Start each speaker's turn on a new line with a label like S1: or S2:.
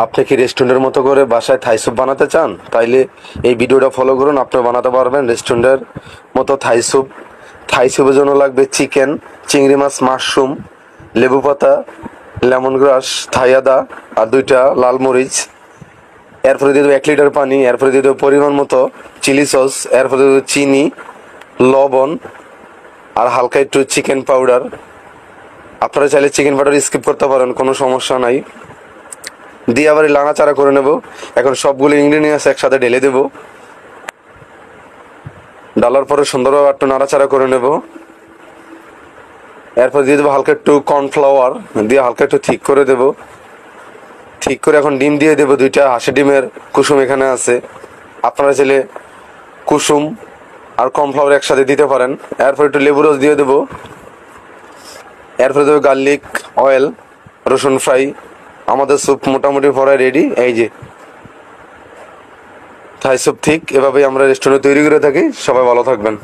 S1: আপনি কি রেস্টুরেন্টের মতো করে বাসায় থাই স্যুপ বানাতে চান? তাইলে এই ভিডিওটা ফলো করুন, আপনি বানাতে পারবেন রেস্টুরেন্টের মতো থাই স্যুপ। থাই স্যুপের জন্য লাগবে চিকেন, চিংড়ি মাছ, মাশরুম, লেবু পাতা, লেমন গ্রাস, থাই আদা আর 2টা লাল মরিচ। এরপরে দিয়ে দেবো 1 লিটার পানি। এরপরে দিয়ে দেবো পরিমাণ মতো চিলি সস। এরপরে দিয়ে দেবো চিনি, লবণ আর হালকা একটু চিকেন পাউডার। আপনারা চাইলে চিকেন পাউডার স্কিপ করতে পারেন, কোনো সমস্যা নাই। দিয়ে আবার নাড়াচাড়া করে নেব। এখন সবগুলো ইনগ্রিডিয়েন্টস একসাথে ঢেলে দেব। ডালার পরে সুন্দরভাবে একটু নাড়াচাড়া করে নেব। এরপর দিয়ে দেবো হালকা একটু কর্নফ্লাওয়ার, দিয়ে হালকা একটু ঠিক করে দেব। ঠিক করে এখন ডিম দিয়ে দেবো 2টা। হাঁসের ডিমের কুসুম এখানে আছে, আপনারা চাইলে কুসুম আর কর্নফ্লাওয়ার একসাথে দিতে পারেন। এরপর একটু লেবু রস দিয়ে দেবো। এরপরে দেবো গার্লিক অয়েল, রসুন ফ্রাই। আমাদের স্যুপ মোটামুটি পড়ায় রেডি। এই যে থাই স্যুপ ঠিক এভাবেই আমরা রেস্টুরেন্টে তৈরি করে থাকি। সবাই ভালো থাকবেন।